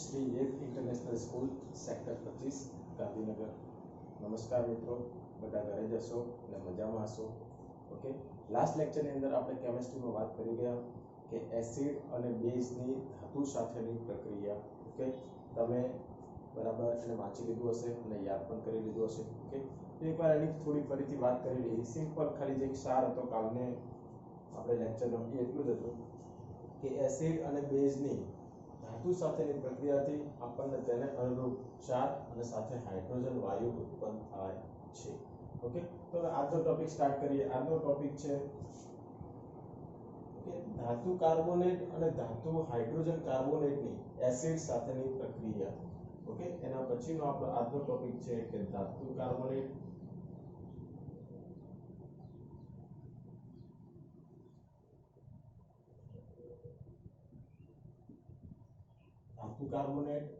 श्री एक international school sector 25 Gandhinagar. नमस्कार मित्रों, बधा घरे जशो અને મજામાં હશો। ઓકે, લાસ્ટ લેક્ચરની અંદર આપણે કેમિસ્ટ્રીમાં વાત કરી ગયા કે એસિડ અને બેઝની ધાતુ સાથેની પ્રક્રિયા। ઓકે, તમે બરાબર એને વાંચી લીધું હશે અને યાદ પણ કરી લીધું હશે। ઓકે, તો એકવાર એની થોડી ફરીથી વાત કરી લઈએ। સિમ્પલ ખાલી જે એક સાર હતો કાલને આપણે લેક્ચરનો એટલું જ હતું કે એસિડ અને બેઝની धातु સાથેની પ્રક્રિયાથી આપણને તેને અનુરૂપ ક્ષાર અને સાથે હાઇડ્રોજન વાયુ ઉત્પન્ન થાય છે। ઓકે, તો હવે આજનો ટોપિક સ્ટાર્ટ કરીએ। આજનો ટોપિક છે કે ધાતુ કાર્બોનેટ અને ધાતુ હાઇડ્રોજન કાર્બોનેટની એસિડ સાથેની પ્રક્રિયા। ઓકે, એના પછીનો આપણો આજનો ટોપિક છે કે ધાતુ કાર્બોનેટ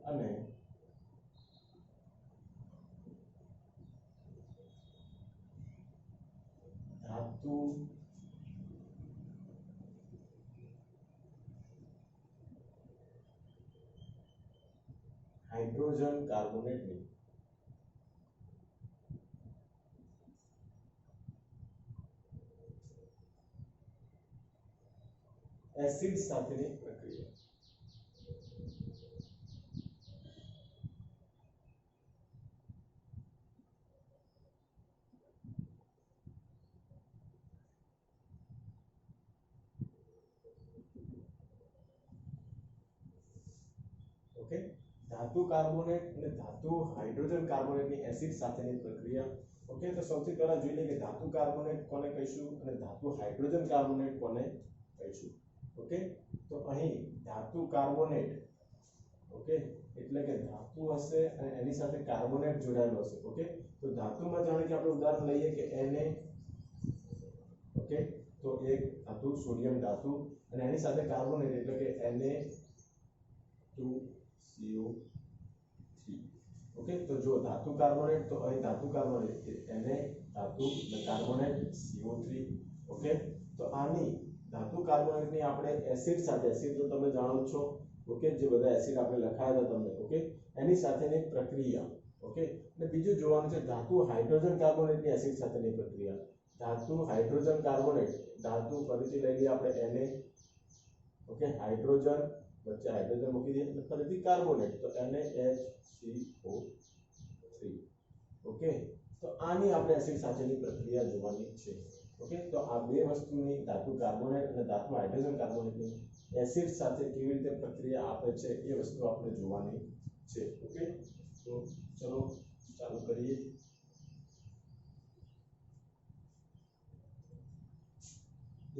અને धातु हाइड्रोजन कार्बोनेट ની એસિડ સાથેની પ્રક્રિયા। ओके, धातु कार्बोनेट અને ધાતુ હાઇડ્રોજન કાર્બોનેટની એસિડ સાથેની પ્રક્રિયા। ઓકે, તો સૌથી પહેલા જોઈ લઈએ કે ધાતુ કાર્બોનેટ કોને કહીશું અને ધાતુ હાઇડ્રોજન કાર્બોનેટ કોને કહીશું। ઓકે, તો અહીં ધાતુ કાર્બોનેટ ઓકે એટલે કે ધાતુ હશે અને એની સાથે કાર્બોનેટ જોડાયેલો હશે। ઓકે, તો ધાતુમાં જાણે કે આપણે ઉદાહરણ લઈએ કે Na। ઓકે, તો એક ધાતુ સોડિયમ ધાતુ અને એની સાથે કાર્બોનેટ એટલે કે Na2CO3। ओके, तो जो धातु कार्बोनेट तो અહીં धातु कार्बोनेट Na धातु અને કાર્બોનેટ CO3। ओके, तो આની धातु कार्बोनेट ની આપણે એસિડ સાથે એસિડ તો તમે જાણો છો। ओके, જે બધા એસિડ આપણે લખાયા હતા તમને। ओके, એની સાથેની પ્રક્રિયા। ओके, અને બીજું જોવાનું છે धातु હાઇડ્રોજન કાર્બોનેટ ની એસિડ સાથેની પ્રક્રિયા। धातु હાઇડ્રોજન કાર્બોનેટ धातु ફરીથી લઈ લઈએ આપણે Na। ओके, हाइड्रोजन वच्चे हाइड्रोजन मूकी दिए એટલે ફરીથી કાર્બોનેટ તો NaHCO3। ओके, तो આની આપણે એસિડ સાથેની પ્રક્રિયા જોવાની છે। ओके, तो આ બે વસ્તુની धातु કાર્બોનેટ અને धातु હાઇડ્રોજન કાર્બોનેટની એસિડ સાથે કેવી રીતે પ્રક્રિયા આપે છે એ વસ્તુ આપણે જોવાની છે। ओके, तो चलो ચાલુ કરીએ।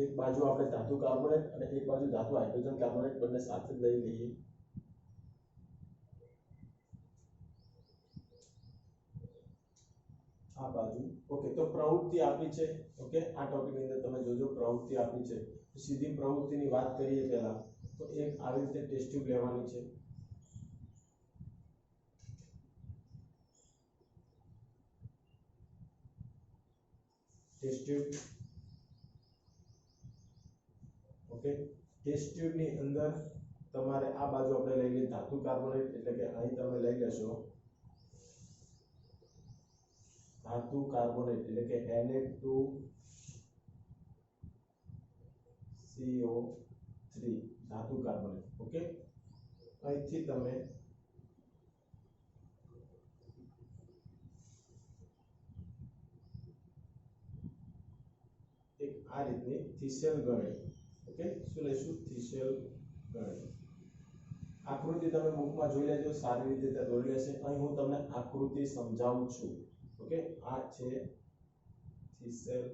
एक बाजू આપણે ધાતુ કાર્બોનેટ અને એક બાજુ ધાતુ હાઇડ્રોજન કાર્બોનેટ બંને સાથે લઈ લઈએ। આ બાજુ ઓકે, તો પ્રવૃત્તિ આપી છે। ઓકે, આ ટોપિકની અંદર તમે જોજો પ્રવૃત્તિ આપી છે। તો સીધી પ્રવૃત્તિની વાત કરીએ પહેલા તો એક આવી રીતે ટેસ્ટ ટ્યુબ લેવાની છે। Test tube okay, test tube ની અંદર તમારે આ બાજુ આપણે લઈ લઈએ ધાતુ કાર્બોનેટ એટલે કે અહીં તમે લઈ લેશો धातु कार्बोनेट એટલે કે Na2CO3 धातु कार्बोनेट। ओके, અહીંથી તમે એક આ રીતની થીસેલ ગણેલ। ओके, શું લઈશું થીસેલ ગણેલ। આકૃતિ તમે બુકમાં જોઈ લેજો, સારી રીતે તે દોરી લેશે। અહીં હું તમને આકૃતિ સમજાવું છું। ओके, આ છે થીસેલ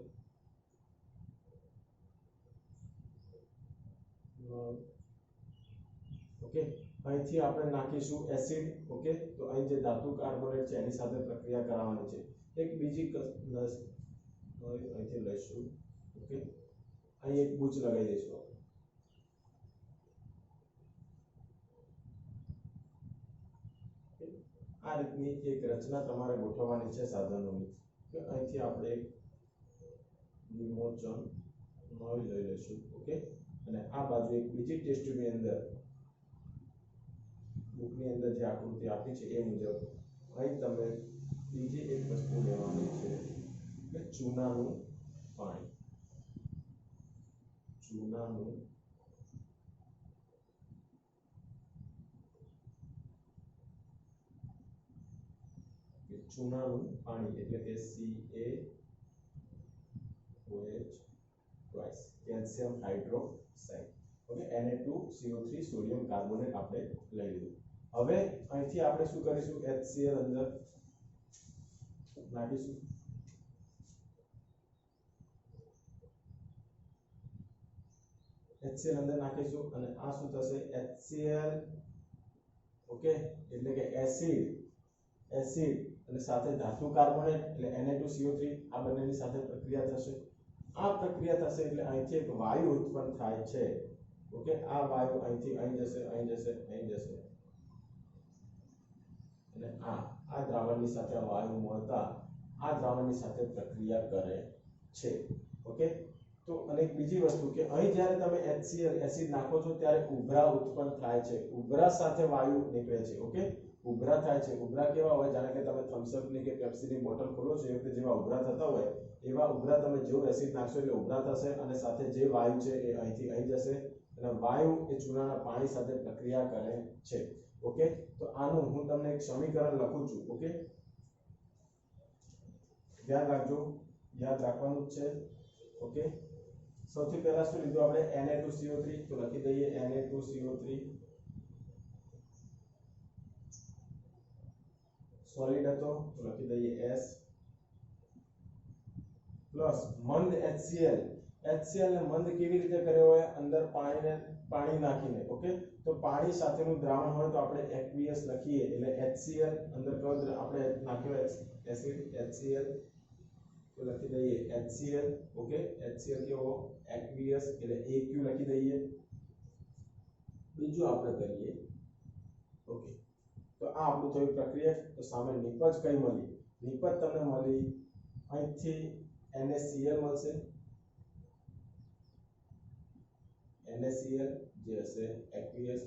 ओके, અહીંથી આપણે નાખીશું એસિડ। ओके, તો અહીં જે ધાતુ કાર્બોનેટ છે એની સાથે પ્રક્રિયા કરાવવાની છે। એક બીજી અહીંથી લઈશું। ओके, અહીં એક બૂચ લગાવી દઈશું। આ રીતની એક રચના તમારે ગોઠવવાની છે સાધનોની કે અહીંથી આપણે એક વિમોચન નોઈ લઈ લઈશું। ओके, અને આ બાજુ એક બીજી ટેસ્ટ ટ્યુબની અંદર બુકની અંદર જે આકૃતિ આપી છે એ મુજબ અહીં તમે બીજી એક વસ્તુ લેવાની છે કે ચૂનાનું પાણી. ચૂનાનું પાણી એટલે કે CaOH twice calcium hydroxide. Okay, Na2CO3 sodium carbonate આપણે લઈ લીધું. હવે અહીંથી આપણે શું કરીશું, HCl અંદર નાખીશું. HCl અંદર નાખીશું અને આ શું થશે, HCl. ઓકે, એટલે કે એસિડ અને સાથે ધાતુ કાર્બોનેટ એટલે Na2CO3 આ બંનેની સાથે પ્રક્રિયા થશે. આ પ્રક્રિયા થશે એટલે અહીંથી એક વાયુ ઉત્પન્ન થાય છે. ઓકે, આ વાયુ અહીંથી અહીં જશે, અહીં જશે, અહીં જશે અને આ દ્રાવણની સાથે આ વાયુ મળતા આ દ્રાવણની સાથે પ્રક્રિયા કરે છે. ઓકે, તો અને એક બીજી વસ્તુ કે અહીં જ્યારે તમે HCl એસિડ નાખો છો ત્યારે ઉભરા ઉત્પન્ન થાય છે. ઉભરા સાથે વાયુ નીકળે છે. ઓકે, ઉભરા થાય છે. ઉભરા કેવા હોય, જાણે કે તમે થમ્સ અપ ની કે પેપ્સી ની બોટલ ખોલો છો એ વખતે જેવા ઉભરા થતા હોય એવા ઉભરા તમે જેવું એસિડ નાખશો એટલે ઉભરા થશે અને સાથે જે વાયુ છે એ અહીંથી અહીં જશે અને વાયુ એ ચૂનાના પાણી સાથે પ્રક્રિયા કરે છે. ઓકે, તો આનું હું તમને એક સમીકરણ લખું છું. ઓકે, ધ્યાન રાખજો, યાદ રાખવાનું છે. ઓકે, સૌથી પહેલા શું લીધું આપણે, Na2CO3, તો લખી દઈએ Na2CO3 સોલિડ હતો તો લખી દઈએ S પ્લસ મંદ HCl. HCl ને મંદ કેવી રીતે કર્યો હોય, અંદર પાણી નાખીને. ઓકે, તો પાણી સાથેનું દ્રાવણ હોય તો આપણે aqueous લખીએ એટલે HCl અંદર કયો આપણે નાખ્યો એસિડ HCl તો લખી દઈએ HCl. ઓકે, HCl કેવો, aqueous એટલે AQ લખી દઈએ. બીજું આપણે કરીએ. ઓકે, તો આ આપણું થયું પ્રક્રિયા. તો સામે નિપજ કઈ મળી, નિપજ તમને મળી અહીંથી NaCl મળશે. NaCl જે હશે aqueous.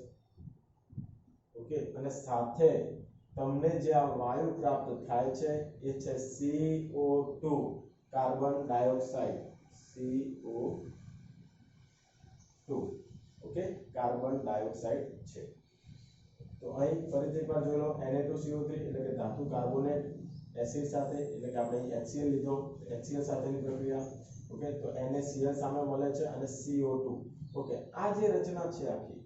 ઓકે, અને સાથે તમને જે આ વાયુ પ્રાપ્ત થાય છે એ છે CO2 carbon dioxide. CO2 okay, carbon dioxide છે. તો અહીં ફરીથી એકવાર જોઈ લો, Na2CO3 એટલે કે ધાતુ કાર્બોનેટ એસિડ સાથે એટલે કે આપણે અહીં HCl લીધો, HCl સાથેની પ્રક્રિયા. ઓકે, તો NaCl સામે મળે છે અને CO2. ઓકે, આ જે રચના છે આખી,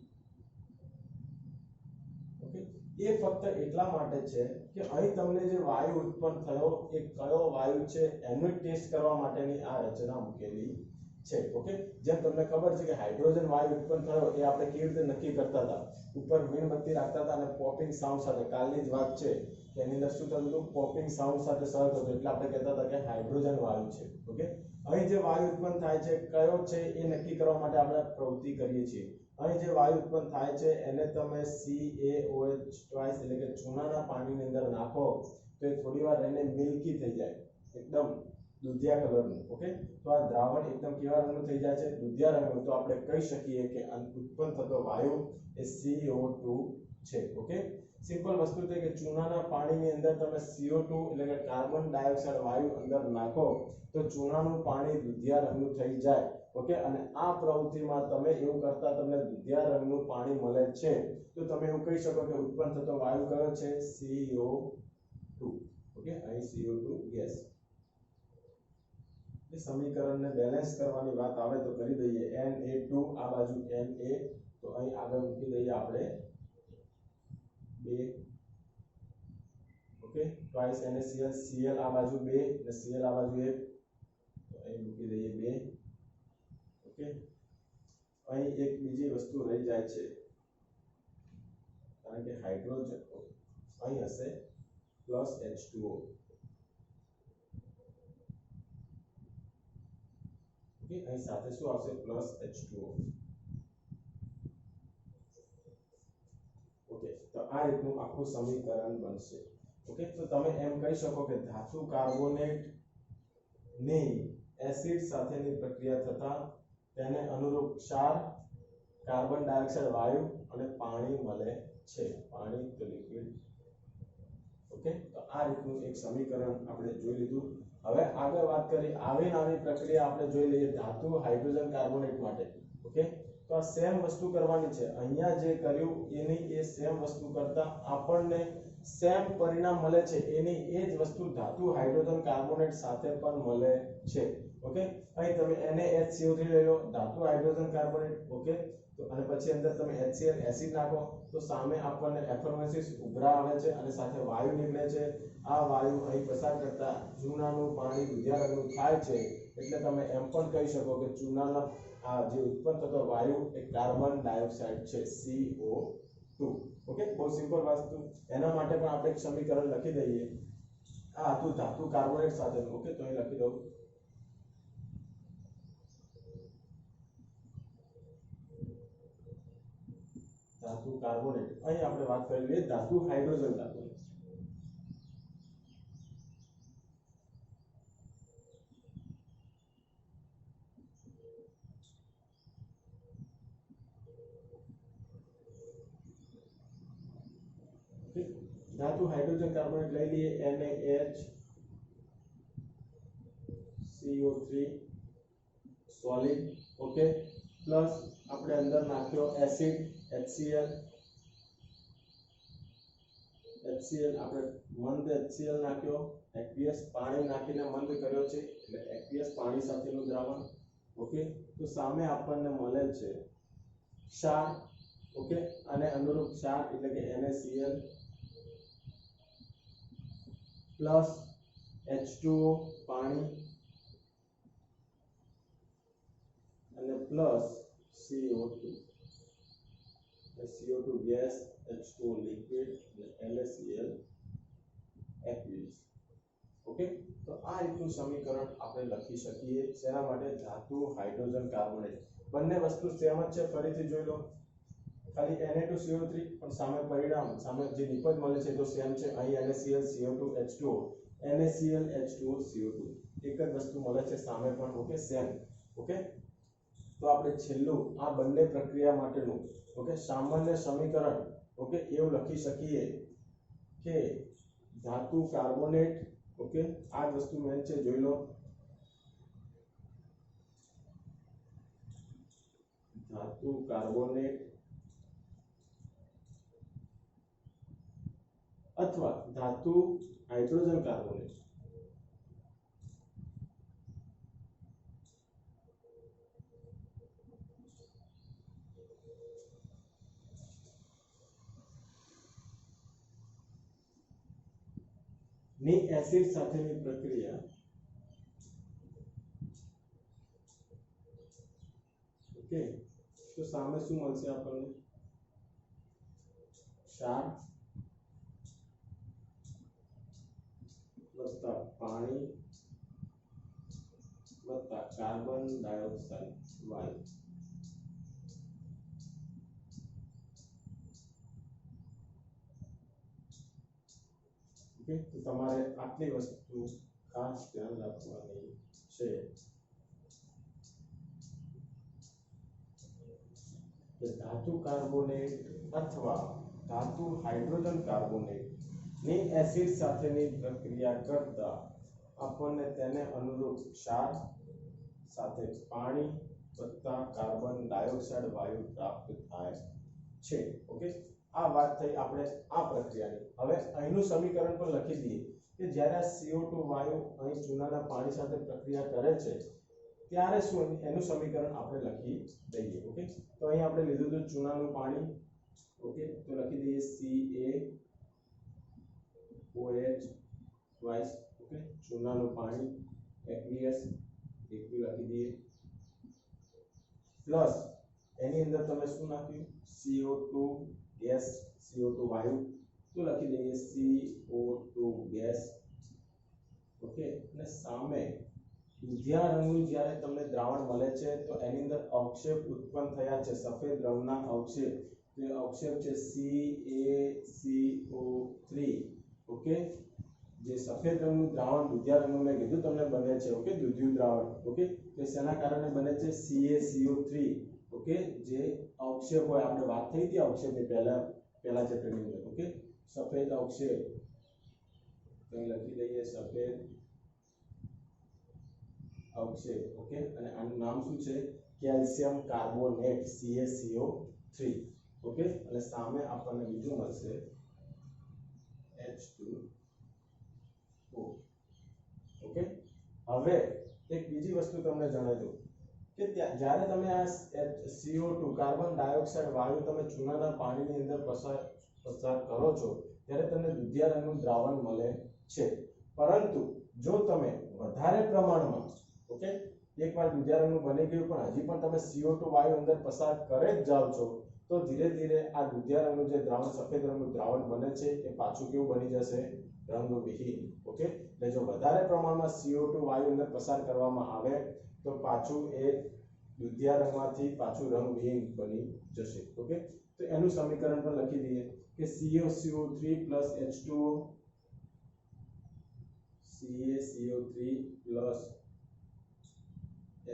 ઓકે, એ ફક્ત એટલા માટે છે કે અહીં તમને જે વાયુ ઉત્પન્ન થયો એ કયો વાયુ છે એનું ટેસ્ટ કરવા માટેની આ રચના મૂકેલી છે. ઓકે, જેમ તમને ખબર છે કે હાઇડ્રોજન વાયુ ઉત્પન્ન થયો એ આપણે કેવી રીતે નક્કી કરતા હતા, ઉપર મીણબત્તી રાખતા હતા અને પોપિંગ સાઉન્ડ સાથે. કાલની જ વાત છે કે એની અંદર શું થતું હતું, પોપિંગ સાઉન્ડ સાથે સર્જ થતું એટલે આપણે કહેતા હતા કે હાઇડ્રોજન વાયુ છે. ઓકે, અહીં જે વાયુ ઉત્પન્ન થાય છે કયો છે એ નક્કી કરવા માટે આપણે પ્રવૃત્તિ કરીએ છીએ. અહીં જે વાયુ ઉત્પન્ન થાય છે એને તમે CaOH twice એટલે કે ચૂનાના પાણીની અંદર નાખો તો એ થોડીવાર રહીને મિલ્કી થઈ જાય, એકદમ દૂધિયા કલરનું. ઓકે, તો આ દ્રાવણ એકદમ કેવા રંગનું થઈ જાય છે, દૂધિયા રંગનું. તો આપણે કહી શકીએ કે ઉત્પન્ન થતો વાયુ એ CO2 છે. ઓકે, સિમ્પલ વસ્તુ છે કે ચૂનાના પાણીની અંદર તમે CO2 એટલે કે કાર્બન ડાયોક્સાઇડ વાયુ અંદર નાખો તો ચૂનાનું પાણી દૂધિયા રંગનું થઈ જાય. ઓકે, અને આ પ્રવૃત્તિમાં તમે એવું કરતા તમને દૂધિયા રંગનું પાણી મળે છે તો તમે એવું કહી શકો કે ઉત્પન્ન થતો વાયુ કયો છે, CO2. ઓકે, અહીં CO2 ગેસ. એ સમીકરણને બેલેન્સ કરવાની વાત આવે તો કરી દઈએ Na2 આ બાજુ Na તો અહીં આગળ મૂકી દઈએ આપણે 2. ઓકે, twice NaCl, Cl આ બાજુ 2 અને Cl આ બાજુ 1 તો અહીં મૂકી દઈએ 2. ઓકે, અહીં એક બીજી વસ્તુ રહી જાય છે કારણ કે હાઇડ્રોજન અહીં હશે પ્લસ H2O. ઓકે, અહીં સાથે શું આવશે, પ્લસ H2O. ઓકે, તો આ રીતનું આખું સમીકરણ બનશે. ઓકે, તો તમે એમ કહી શકો કે ધાતુ કાર્બોનેટ ની એસિડ સાથેની પ્રક્રિયા થતા તેને અનુરૂપ ક્ષાર કાર્બન ડાયોક્સાઇડ વાયુ અને પાણી મળે છે, પાણી તો લિક્વિડ. ઓકે, તો આ રીતનું એક સમીકરણ આપણે જોઈ લીધું. હવે આગળ વાત કરી આવી પ્રક્રિયા આપણે જોઈ લઈએ ધાતુ હાઇડ્રોજન કાર્બોનેટ માટે. ઓકે, તો આ સેમ વસ્તુ કરવાની છે. અહીંયા જે કર્યું એની એ સેમ વસ્તુ કરતા આપણને સેમ પરિણામ મળે છે, એની એ જ વસ્તુ ધાતુ હાઇડ્રોજન કાર્બોનેટ સાથે પણ મળે છે. ઓકે, અહીં તમે NaHCO3 લઈ લો, ધાતુ હાઇડ્રોજન કાર્બોનેટ. ઓકે, તો અને પછી અંદર તમે HCl એસિડ નાખો તો સામે આપણને એફર્મેસિસ ઉભરા આવે છે અને સાથે વાયુ નીકળે છે. આ વાયુ અહીં પસાર કરતા ચૂનાનું પાણી દુધિયા રંગનું થાય છે. એટલે તમે એમ પણ કહી શકો કે ચૂનાના આ જે ઉત્પન્ન થતો વાયુ એ કાર્બન ડાયોક્સાઇડ છે, CO2. ઓકે, બહુ સિમ્પલ વસ્તુ. એના માટે પણ આપણે એક સમીકરણ લખી દઈએ. આ હતું ધાતુ કાર્બોનેટ સાથે. ઓકે, તો અહીં લખી દઉં ધાતુ કાર્બોનેટ. અહીં આપણે વાત કરી લઈએ ધાતુ હાઇડ્રોજન કાર્બોનેટ. ધાતુ હાઇડ્રોજન કાર્બોનેટ લઈ લઈએ NaHCO3 સોલિડ. ઓકે, પ્લસ આપણે અંદર નાખ્યો એસિડ HCl આપણે મંદ HCl નાખ્યો, aqueous પાણી નાખીને મંદ કર્યો છે એટલે aqueous પાણી સાથેનું દ્રાવણ. ઓકે, તો સામે આપણને મળે છે ક્ષાર. ઓકે, અને અનુરૂપ ક્ષાર એટલે કે NaCl પ્લસ H2O પાણી અને plus CO2 gas, H2O liquid અને NaCl aqueous. ઓકે, તો આ રીતનું સમીકરણ આપણે લખી શકીએ. શેના માટે? ધાતુ હાઇડ્રોજન કાર્બોનેટ. બંને વસ્તુ સેમ જ છે, ફરીથી જોઈ લો. ખાલી Na2CO3 પણ સામે પરિણામ સામે જે નિપજ મળે છે તો સેમ છે. અહીં NaCl CO2 H2O NaCl H2O CO2 એક જ વસ્તુ મળે છે સામે પણ. Okay, same. ઓકે, તો આપણે છેલ્લું આ બંને પ્રક્રિયા માટેનું ઓકે સામાન્ય સમીકરણ ઓકે એવું લખી શકીએ કે ધાતુ કાર્બોનેટ. ઓકે, આ વસ્તુ મેન છે, જોઈ લો. ધાતુ કાર્બોનેટ અથવા ધાતુ હાઇડ્રોજન કાર્બોનેટ ની એસિડ સાથેની પ્રક્રિયા. ઓકે, તો સામે શું મળશે આપણને? ક્ષાર વત્તા પાણી વત્તા કાર્બન ડાયોક્સાઇડ વાયુ. ઓકે, તો તમારે આટલી વસ્તુ ખાસ ધ્યાન રાખવાની છે કે ધાતુ કાર્બોનેટ અથવા ધાતુ હાઇડ્રોજન કાર્બોનેટ ની એસિડ સાથેની પ્રક્રિયા કરતા આપણને તેને અનુરૂપ ક્ષાર સાથે પાણી વત્તા કાર્બન ડાયોક્સાઇડ વાયુ પ્રાપ્ત થાય છે. ઓકે, આ વાત થઈ આપણે આ પ્રક્રિયાની. હવે અહીંનું સમીકરણ પણ લખી દઈએ કે જ્યારે આ CO2 વાયુ અહીં ચૂનાના પાણી સાથે પ્રક્રિયા કરે છે ત્યારે શું એનું સમીકરણ આપણે લખી દઈએ. ઓકે, તો અહીં આપણે લીધું હતું ચૂનાનું પાણી. ઓકે, તો લખી દઈએ CaOH ટ્વાઇસ. ઓકે, ચૂનાનું પાણી aqueous લિક્વિડ લખી દઈએ પ્લસ એની અંદર તમે શું નાખ્યું? CO2 ગેસ, CO2 વાયુ, તો લખી દઈએ CO2 ગેસ. ઓકે, અને સામે દુધિયા રંગનું જ્યારે તમને દ્રાવણ મળે છે તો એની અંદર અવક્ષેપ ઉત્પન્ન થયા છે, સફેદ રંગના અવક્ષેપ. તો અવક્ષેપ છે CaCO3. ઓકે, જે સફેદ રંગનું દ્રાવણ દુધિયા રંગનું મેં કીધું તમને બને છે. ઓકે, દુધિયું દ્રાવણ. ઓકે, તો શેના કારણે બને છે? CaCO3. ઓકે, ઓકે જે અવક્ષેપ હોય આપણે વાત થઈ હતી અવક્ષેપની પહેલા ચેપ્ટરની અંદર ઓકે સફેદ અવક્ષેપ તો અહીં લખી દઈએ સફેદ અવક્ષેપ ઓકે અને આનું નામ શું છે કેલ્શિયમ કાર્બોનેટ CaCO3 ઓકે અને સામે આપણને બીજું મળશે H2O ઓકે હવે એક બીજી વસ્તુ તમને જણાવી દઉં કે જ્યારે તમે આ CO2 કાર્બન ડાયોક્સાઇડ વાયુ તમે ચૂનાના પાણીની અંદર પસાર કરો છો ત્યારે તમને દુધિયા રંગનું દ્રાવણ મળે છે પરંતુ જો તમે વધારે પ્રમાણમાં ઓકે એકવાર દુધિયા રંગનું બની ગયું પણ હજી પણ તમે CO2 વાયુ અંદર પસાર કરે જ જાવ છો તો ધીરે ધીરે આ દુધિયા રંગનું જે દ્રાવણ સફેદ રંગનું દ્રાવણ બને છે એ પાછું કેવું બની જશે રંગવિહીન ઓકે એટલે જો વધારે પ્રમાણમાં CO2 વાયુ અંદર પસાર કરવામાં આવે તો પાછું એ દુધિયા રંગમાંથી પાછું રંગવિહીન બની જશે ઓકે તો એનું સમીકરણ પણ લખી દઈએ કે CaCO3 H2O CaCO3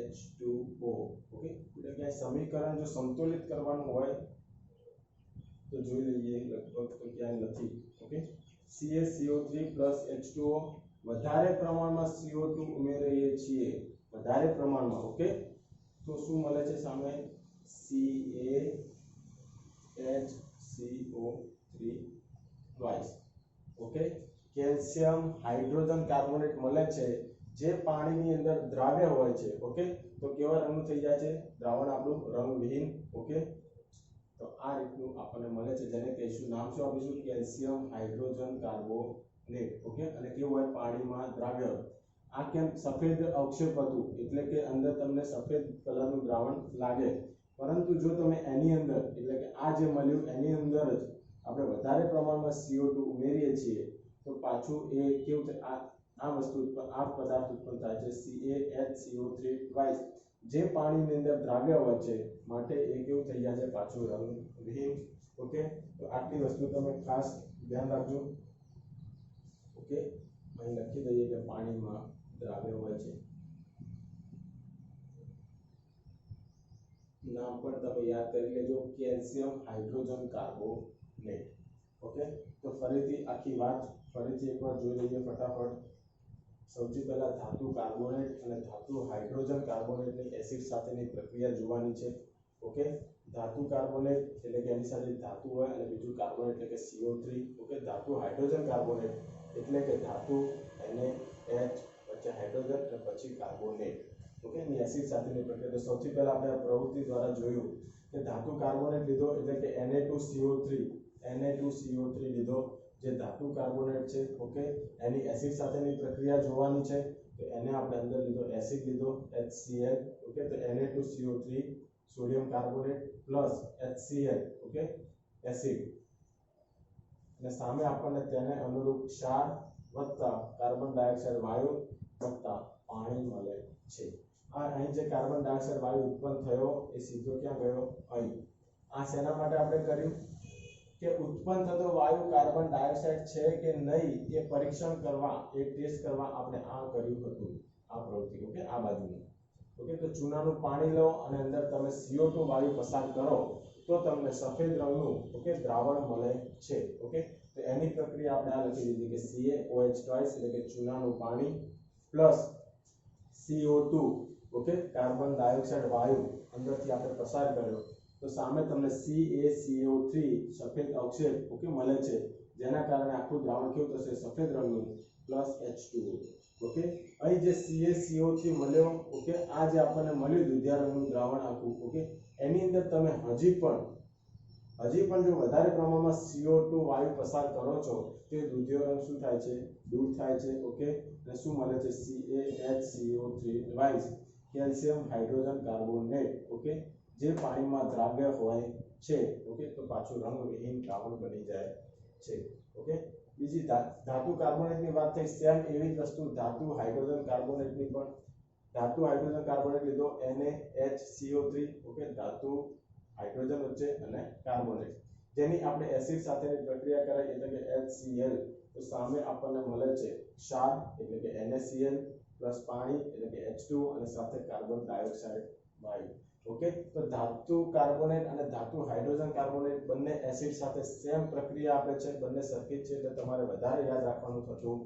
H2O okay એટલે કે સમીકરણ જો સંતુલિત કરવાનું હોય તો જોઈ લઈએ લગભગ તો ક્યાંય નથી ઓકે CaCO3 H2O વધારે પ્રમાણમાં CO2 ઉમેરીએ છીએ વધારે પ્રમાણમાં ઓકે તો શું મળે છે સામે CaHCO3 twice okay calcium hydrogen carbonate મળે છે જે પાણીની અંદર દ્રાવ્ય હોય છે ઓકે તો કેવા રંગનું થઈ જાય છે દ્રાવણ આપણું રંગવિહીન ઓકે તો આ રીતનું આપણને મળે છે જેને કહીશું નામ શું આપીશું કેલ્શિયમ હાઇડ્રોજન કાર્બોનેટ ઓકે અને કેવું હોય પાણીમાં દ્રાવ્ય આ કેમ સફેદ અવક્ષેપ હતું એટલે કે અંદર તમને સફેદ કલરનું દ્રાવણ લાગે પરંતુ જો તમે એની અંદર એટલે કે આ જે મળ્યું એની અંદર જ આપણે વધારે પ્રમાણમાં CO2 ઉમેરીએ છીએ તો પાછું એ કેવું છે આ વસ્તુ આ પદાર્થ ઉત્પન્ન થાય છે CaHCO3 ટ્વાઇસ જે પાણીની અંદર દ્રાવ્ય હોય છે માટે એ કેવું થઈ જાય છે પાછું રંગવિહીન ઓકે તો આટલી વસ્તુ તમે ખાસ ધ્યાન રાખજો ઓકે અહીં લખી દઈએ કે પાણીમાં દ્રાવ્ય હોય છે નામ પણ તમે યાદ કરી લેજો કેલ્શિયમ હાઇડ્રોજન કાર્બોનેટ ઓકે તો ફરીથી આખી વાત ફરીથી એકવાર જોઈ લઈએ ફટાફટ સૌથી પહેલા ધાતુ કાર્બોનેટ અને ધાતુ હાઇડ્રોજન કાર્બોનેટની એસિડ સાથેની પ્રક્રિયા જોવાની છે ઓકે ધાતુ કાર્બોનેટ એટલે કે એની સાથે ધાતુ હોય અને બીજું કાર્બોનેટ એટલે કે CO3 ઓકે ધાતુ હાઇડ્રોજન કાર્બોનેટ એટલે કે ધાતુ NaH પછી હાઇડ્રોજન અને પછી કાર્બોનેટ ઓકે ની એસિડ સાથેની પ્રક્રિયા તો સૌથી પહેલા આપણે આ પ્રવૃત્તિ દ્વારા જોયું કે ધાતુ કાર્બોનેટ લીધો એટલે કે Na2CO3 લીધો જે ધાતુ કાર્બોનેટ છે ઓકે એની એસિડ સાથેની પ્રક્રિયા જોવાની છે તો એને આપણે અંદર લીધો એસિડ લીધો HCl ઓકે તો Na2CO3 sodium carbonate plus HCl okay acid અને સામે આપણને તેને અનુરૂપ ક્ષાર વત્તા કાર્બન ડાયોક્સાઇડ વાયુ વત્તા પાણી મળે છે આ અહીં જે કાર્બન ડાયોક્સાઇડ વાયુ ઉત્પન્ન થયો એ સીધો ક્યાં ગયો અહીં આ શેના માટે આપણે કર્યું કે ઉત્પન્ન થતો વાયુ કાર્બન ડાયોક્સાઇડ છે કે નહીં એ પરીક્ષણ કરવા એ ટેસ્ટ કરવા આપણે આ કર્યું હતું આ પ્રવૃત્તિ ઓકે આ બાજુનું ઓકે તો ચૂનાનું પાણી લો અને અંદર તમે CO2 વાયુ પસાર કરો તો તમને સફેદ રંગનું ઓકે દ્રાવણ મળે છે ઓકે તો એની પ્રક્રિયા આપણે આ લખી દીધી કે CaOH ટ્વાઇસ એટલે કે ચૂનાનું પાણી plus CO2 okay carbon dioxide વાયુ અંદરથી આપણે પસાર કર્યો તો સામે તમને CaCO3 સફેદ અવક્ષેપ ઓકે મળે છે જેના કારણે આખું દ્રાવણ કેવું થશે સફેદ રંગનું પ્લસ H2O ઓકે અહીં જે CaCO3 મળ્યો ઓકે આ જે આપણને મળ્યું દુધિયા રંગનું દ્રાવણ આખું ઓકે એની અંદર તમે હજી પણ જો વધારે પ્રમાણમાં CO2 વાયુ પસાર કરો છો તો દુધિયો રંગ શું થાય છે દૂર થાય છે ઓકે અને શું મળે છે CaHCO3 twice calcium hydrogen carbonate okay જે પાણીમાં દ્રાવ્ય હોય છે ઓકે તો પાછું રંગવિહીન દ્રાવણ બની જાય છે ઓકે બીજી ધાતુ કાર્બોનેટની વાત થઈ સેમ એવી જ વસ્તુ ધાતુ હાઇડ્રોજન કાર્બોનેટની પણ ધાતુ હાઇડ્રોજન કાર્બોનેટ લીધો NaHCO3 ઓકે ધાતુ હાઇડ્રોજન વચ્ચે અને કાર્બોનેટ જેની આપણે એસિડ સાથેની પ્રક્રિયા કરાઈ એટલે કે HCl તો સામે આપણને મળે છે ક્ષાર એટલે કે NaCl પ્લસ પાણી એટલે કે H2O અને સાથે કાર્બન ડાયોક્સાઇડ વાયુ ઓકે, તો ધાતુ કાર્બોનેટ અને ધાતુ હાઇડ્રોજન કાર્બોનેટ બંને એસિડ સાથે સેમ પ્રક્રિયા આપે છે, બંને સરખી છે, એટલે તમારે વધારે યાદ રાખવાનું થતું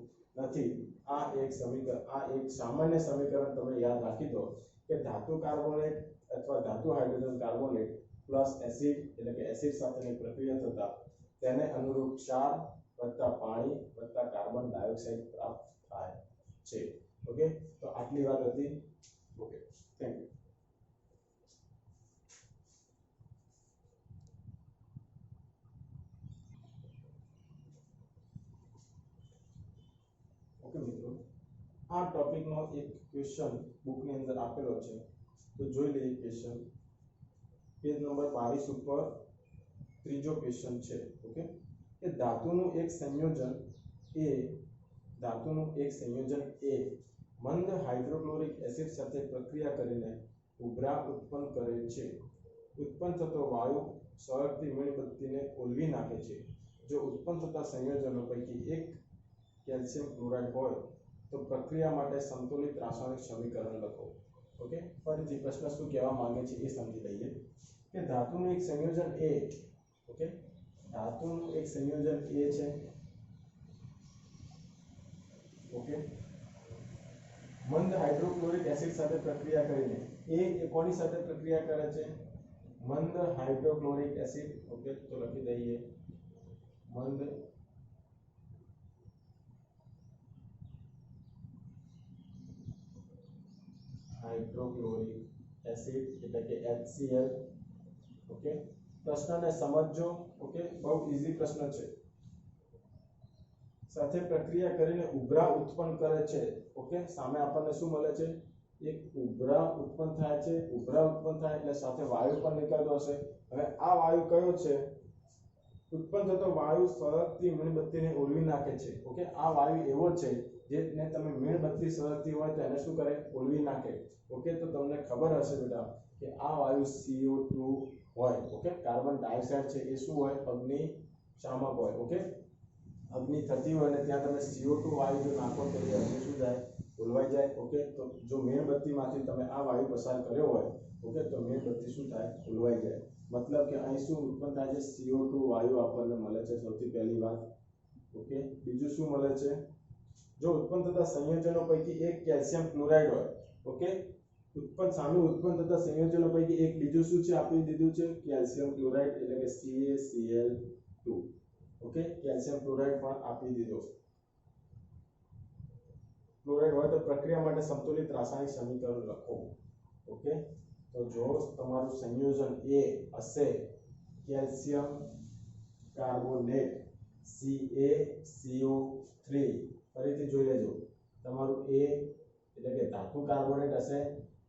નથી. આ એક સામાન્ય સમીકરણ તમે યાદ રાખી દો કે ધાતુ કાર્બોનેટ અથવા ધાતુ હાઇડ્રોજન કાર્બોનેટ પ્લસ એસિડ એટલે કે એસિડ સાથેની પ્રક્રિયા થતા તેને અનુરૂપ ક્ષાર વત્તા પાણી વત્તા કાર્બન ડાયોક્સાઇડ પ્રાપ્ત થાય છે. ઓકે, તો આટલી વાત હતી. Okay, thank you. ઓકે મિત્રો, આ ટોપિકનો એક ક્વેશ્ચન બુકની અંદર આપેલો છે, તો જોઈ લઈએ ક્વેશ્ચન. પેજ નંબર 22 ઉપર ત્રીજો ક્વેશ્ચન છે. ઓકે, કે ધાતુનું એક સંયોજન એ મંદ હાઇડ્રોક્લોરિક એસિડ સાથે પ્રક્રિયા કરીને ઉભરા ઉત્પન્ન કરે છે. ઉત્પન્ન થતો વાયુ સળગતી મીણબત્તીને ઓલવી નાખે છે. જો ઉત્પન્ન થતા સંયોજનો પૈકી એક કેલ્શિયમ ક્લોરાઇડ હોય તો પ્રક્રિયા માટે સંતુલિત રાસાયણિક સમીકરણ લખો. ઓકે, ફરીથી પ્રશ્ન શું કહેવા માંગે છે એ સમજી લઈએ કે ધાતુનું એક સંયોજન એ, ઓકે, ધાતુનું એક સંયોજન એ છે. ઓકે, મંદ હાઇડ્રોક્લોરિક એસિડ સાથે પ્રક્રિયા કરીને એ કોની સાથે પ્રક્રિયા કરે છે? મંદ હાઇડ્રોક્લોરિક એસિડ. ઓકે, તો લખી દઈએ મંદ હાઇડ્રોક્લોરિક એસિડ એટલે કે HCl. ઓકે, પ્રશ્નને સમજજો. ઓકે, બહુ ઈઝી પ્રશ્ન છે. સાથે પ્રક્રિયા કરીને ઉભરા ઉત્પન્ન કરે છે. ઓકે, સામે આપણને શું મળે છે? એક ઉભરા ઉત્પન્ન થાય છે. ઉભરા ઉત્પન્ન થાય એટલે સાથે વાયુ પણ નીકળતો હશે. હવે આ વાયુ કયો છે? ઉત્પન્ન થતો વાયુ સળગતી મીણબત્તીને ઓલવી નાખે છે. ઓકે, આ વાયુ એવો છે જેને તમે મીણબત્તી સળગતી હોય તો એને શું કરે? ઓલવી નાખે. ઓકે, તો તમને ખબર હશે બેટા કે આ વાયુ CO2 હોય. ઓકે, કાર્બન ડાયોક્સાઇડ છે એ શું હોય? અગ્નિ શામક હોય. ઓકે, અગ્નિ થતી હોય ને ત્યાં તમે CO2 વાયુ જો નાખો તો એ અગ્નિ શું જાય? ઓલવાઈ જાય. ઓકે, તો જો મીણબત્તીમાંથી તમે આ વાયુ પસાર કર્યો હોય, ઓકે, તો મીણબત્તી શું થાય? ઓલવાઈ જાય. મતલબ કે અહીં શું ઉત્પન્ન થાય છે? CO2 વાયુ આપણને મળે છે સૌથી પહેલી વાત. ઓકે, બીજું શું મળે છે? જો ઉત્પન્ન થતા સંયોજનો પૈકી એક કેલ્શિયમ ક્લોરાઇડ હોય, ઓકે, ઉત્પન્ન થતા સંયોજનો પૈકી એક બીજું શું છે? આપી દીધું છે કેલ્શિયમ ક્લોરાઇડ એટલે કે CaCl2. ઓકે, કેલ્શિયમ ક્લોરાઇડ પણ આપી દીધો. ક્લોરાઇડ હોય તો પ્રક્રિયા માટે સંતુલિત રાસાયણિક સમીકરણ લખો. ઓકે, તો જો તમારું સંયોજન એ હશે કેલ્શિયમ કાર્બોનેટ CaCO3, ફરીથી જોઈ લેજો. તમારું એ એટલે કે ધાતુ કાર્બોનેટ હશે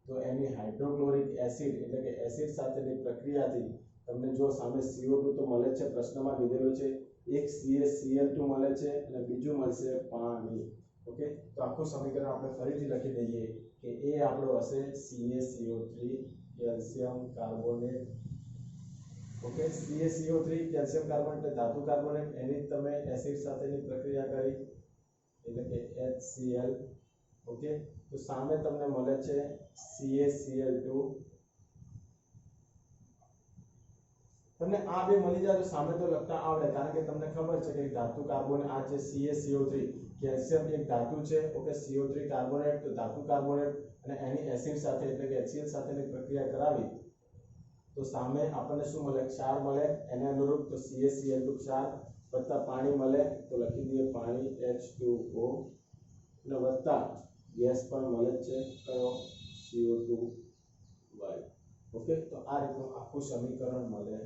તો એની હાઇડ્રોક્લોરિક એસિડ એટલે કે એસિડ સાથેની પ્રક્રિયાથી તમને જો સામે CO2 તો મળે છે, પ્રશ્નમાં કીધેલું છે. એક CaCl2 મળે છે અને બીજું મળશે પાણી. ઓકે, તો આખું સમીકરણ આપણે ફરીથી લખી દઈએ કે એ આપણો હશે CaCO3 calcium carbonate. Okay, CaCO3 calcium carbonate એટલે ધાતુ કાર્બોનેટ, એની તમે એસિડ સાથેની પ્રક્રિયા કરી એટલે કે HCl. ઓકે, તો સામે તમને મળે છે CaCl2. તમને આ બે મળી જાય તો સામે તો લખતા આવડે, કારણ કે તમને ખબર છે કે ધાતુ કાર્બોનેટ આ છે CaCO3, કેલ્શિયમ એક ધાતુ છે. ઓકે, CO3 કાર્બોનેટ તો ધાતુ કાર્બોનેટ અને એની એસિડ સાથે એટલે કે HCl સાથેની પ્રક્રિયા કરાવી તો સામે આપણને શું મળે? ક્ષાર મળે. એને અનુરૂપ તો CaCl2 ક્ષાર વત્તા પાણી મળે તો લખી દઈએ પાણી H2O અને વત્તા ગેસ પણ મળે છે કયો? CO2 વાયુ. ઓકે, તો આ રીતનું આખું સમીકરણ મળે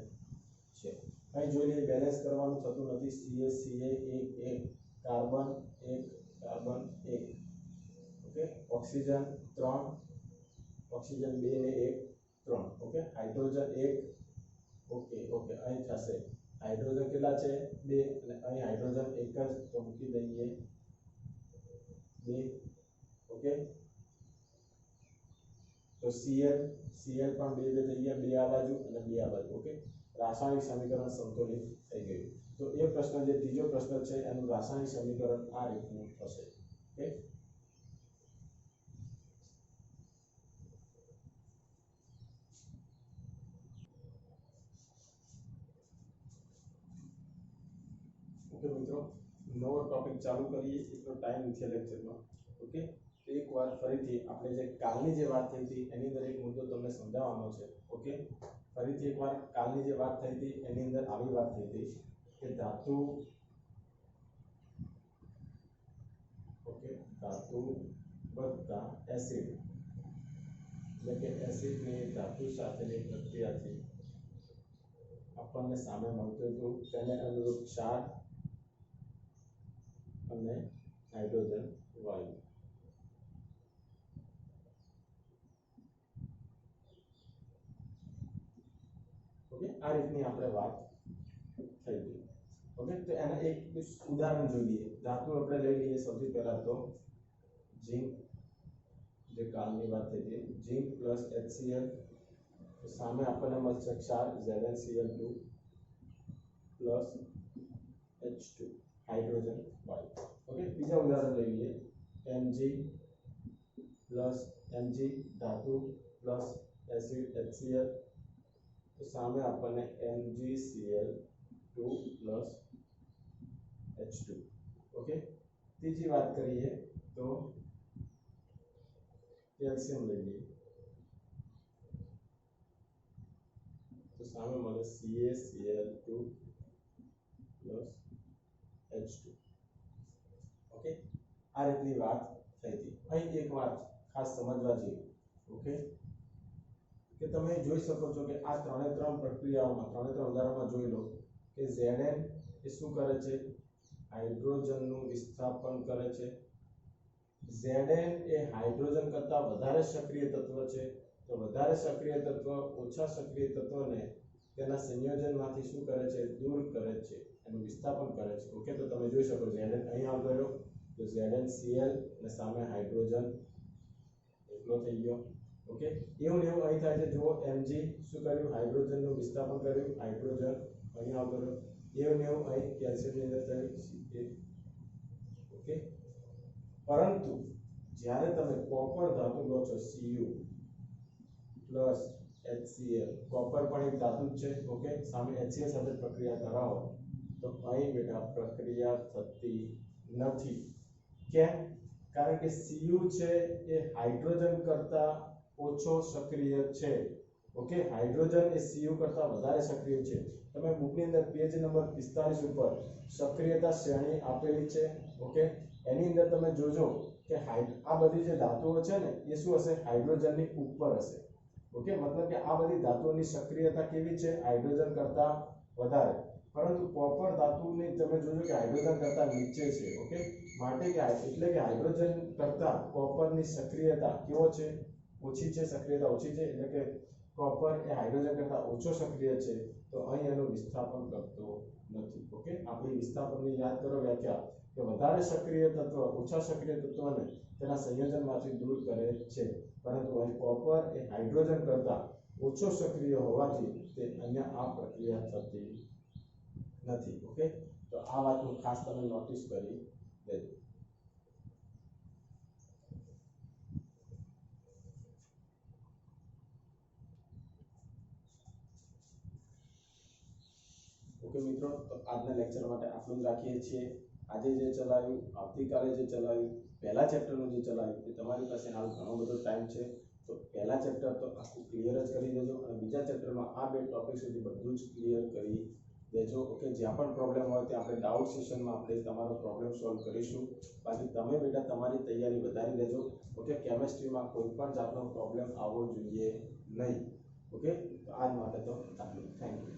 છે. અહીં જોઈ લઈએ બેલેન્સ કરવાનું થતું નથી. CaCa 1 carbon 1 carbon 1. Okay, oxygen 3 oxygen 2 ને 1 3. Okay, hydrogen 1. ઓકે, અહીં થશે હાઇડ્રોજન કેટલા છે? 2 અને અહીં હાઇડ્રોજન 1 જ તો મૂકી દઈએ 2. ઓકે, તો Cl પણ 2 થઈ ગયા, 2 આ બાજુ અને 2 આ બાજુ. ઓકે, રાસાયણિક સમીકરણ સંતુલિત થઈ ગયું. તો એ પ્રશ્ન જે ત્રીજો પ્રશ્ન છે એનું રાસાયણિક સમીકરણ આ રીતનું થશે. ઓકે, નવો ટોપિક ચાલુ કરીએ એટલો ટાઈમ નથી લેક્ચરમાં. ઓકે, તો એકવાર ફરીથી આપણે જે કાલની જે વાત થઈ હતી એની અંદર એક મુદ્દો તમને સમજાવવાનો છે. ઓકે, ફરીથી એકવાર કાલની જે વાત થઈ હતી એની અંદર આવી વાત થઈ હતી કે ધાતુ, ઓકે, ધાતુ વત્તા એસિડ, એટલે કે એસિડની ધાતુ સાથેની પ્રક્રિયાથી આપણને સામે મળતું હતું તેને અનુરૂપ ક્ષાર અને હાઇડ્રોજન વાયુ. ઓકે, આ રીતની આપણે વાત થઈ ગઈ. ઓકે, તો એના એક ઉદાહરણ જોઈએ. ધાતુ આપણે લઈ લઈએ સૌથી પહેલા તો ઝિંક, જે કાલની વાત થઈ હતી, ઝિંક પ્લસ HCl, તો સામે આપણને મળશે ક્ષાર ZnCl2 પ્લસ H2 હાઇડ્રોજન વાયુ. ઓકે, બીજા ઉદાહરણ લઈ લઈએ, Mg પ્લસ Mg ધાતુ પ્લસ એસિડ HCl, તો સામે આપણને MgCl2 પ્લસ H2. ઓકે, ત્રીજી વાત કરીએ તો કેલ્શિયમ લઈ લઈએ, તો સામે મળે CaCl2 પ્લસ H2. ઓકે, આ રીતની વાત થઈ હતી. અહીં એક વાત ખાસ સમજવા જેવી. ઓકે, કે તમે જોઈ શકો છો કે આ ત્રણ પ્રક્રિયાઓમાં, ત્રણ ઉદાહરણમાં જોઈ લો કે Zn એ શું કરે છે, હાઇડ્રોજનનું વિસ્થાપન કરે છે. Zn એ હાઇડ્રોજન કરતા વધારે સક્રિય તત્વ છે, તો વધારે સક્રિય તત્વ ઓછા સક્રિય તત્વને તેના સંયોજનમાંથી શું કરે છે, દૂર કરે છે, એનું વિસ્થાપન કરે છે. ઓકે, તો તમે જોઈ શકો Zn અહીં આવી ગયો, તો ZnCl અને સામે હાઇડ્રોજન એકલો થઈ ગયો. ઓકે, એવું ને એવું અહીં થાય છે. જુઓ, Mg શું કર્યું, હાઇડ્રોજનનું વિસ્થાપન કર્યું, હાઇડ્રોજન અહીં આવતો રહ્યો. એવું ને એવું અહીં કેલ્શિયમની અંદર થયું Ca. ઓકે, પરંતુ જ્યારે તમે કોપર ધાતુ લો છો Cu પ્લસ HCl, કોપર પણ એક ધાતુ જ છે. ઓકે, સામે HCl સાથે પ્રક્રિયા કરાવો તો અહીં બેટા પ્રક્રિયા થતી નથી. કેમ? કારણ કે Cu છે એ હાઇડ્રોજન કરતા ઓછો સક્રિય છે. ઓકે, હાઇડ્રોજન એ Cu કરતા વધારે સક્રિય છે. તમે બુકની અંદર પેજ નંબર 45 ઉપર સક્રિયતા શ્રેણી આપેલી છે. ઓકે, એની અંદર તમે જોજો કે આ બધી જે ધાતુઓ છે ને એ શું હશે, હાઇડ્રોજનની ઉપર હશે. ઓકે, મતલબ કે આ બધી ધાતુઓની સક્રિયતા કેવી છે, હાઇડ્રોજન કરતા વધારે. પરંતુ કોપર ધાતુની તમે જોજો કે હાઇડ્રોજન કરતા નીચે છે. ઓકે, માટે કે એટલે કે હાઇડ્રોજન કરતા કોપરની સક્રિયતા કેવો છે, ઓછી છે, સક્રિયતા ઓછી છે. એટલે કે કોપર એ હાઇડ્રોજન કરતા ઓછો સક્રિય છે, તો અહીં એનું વિસ્થાપન કરતો નથી. ઓકે, આપણી વિસ્થાપનની યાદ કરો વ્યાખ્યા, કે વધારે સક્રિય તત્વ ઓછા સક્રિય તત્વને તેના સંયોજનમાંથી દૂર કરે છે. પરંતુ અહીં કોપર એ હાઇડ્રોજન કરતા ઓછો સક્રિય હોવાથી તે અહીંયા આ પ્રક્રિયા થતી નથી. ઓકે, તો આ વાતનું ખાસ તમે નોટિસ કરી દેજો. ઓકે મિત્રો, તો આજના લેક્ચર માટે આટલું જ રાખીએ છીએ. આજે જે ચલાવ્યું, આવતીકાલે જે ચલાવ્યું, પહેલા ચેપ્ટરનું જે ચલાવ્યું, એ તમારી પાસે હાલ ઘણો બધો ટાઈમ છે, તો પહેલા ચેપ્ટર તો આખું ક્લિયર જ કરી દેજો અને બીજા ચેપ્ટરમાં આ બે ટોપિક સુધી બધું જ ક્લિયર કરી દેજો. ઓકે, જ્યાં પણ પ્રોબ્લેમ હોય ત્યાં આપણે ડાઉટ સેશનમાં આપણે તમારો પ્રોબ્લેમ સોલ્વ કરીશું. બાકી તમે બેટા તમારી તૈયારી વધારી દેજો. ઓકે, કેમેસ્ટ્રીમાં કોઈ પણ જાતનો પ્રોબ્લેમ આવવો જોઈએ નહીં. ઓકે, તો આજ માટે તો આટલું. Thank you.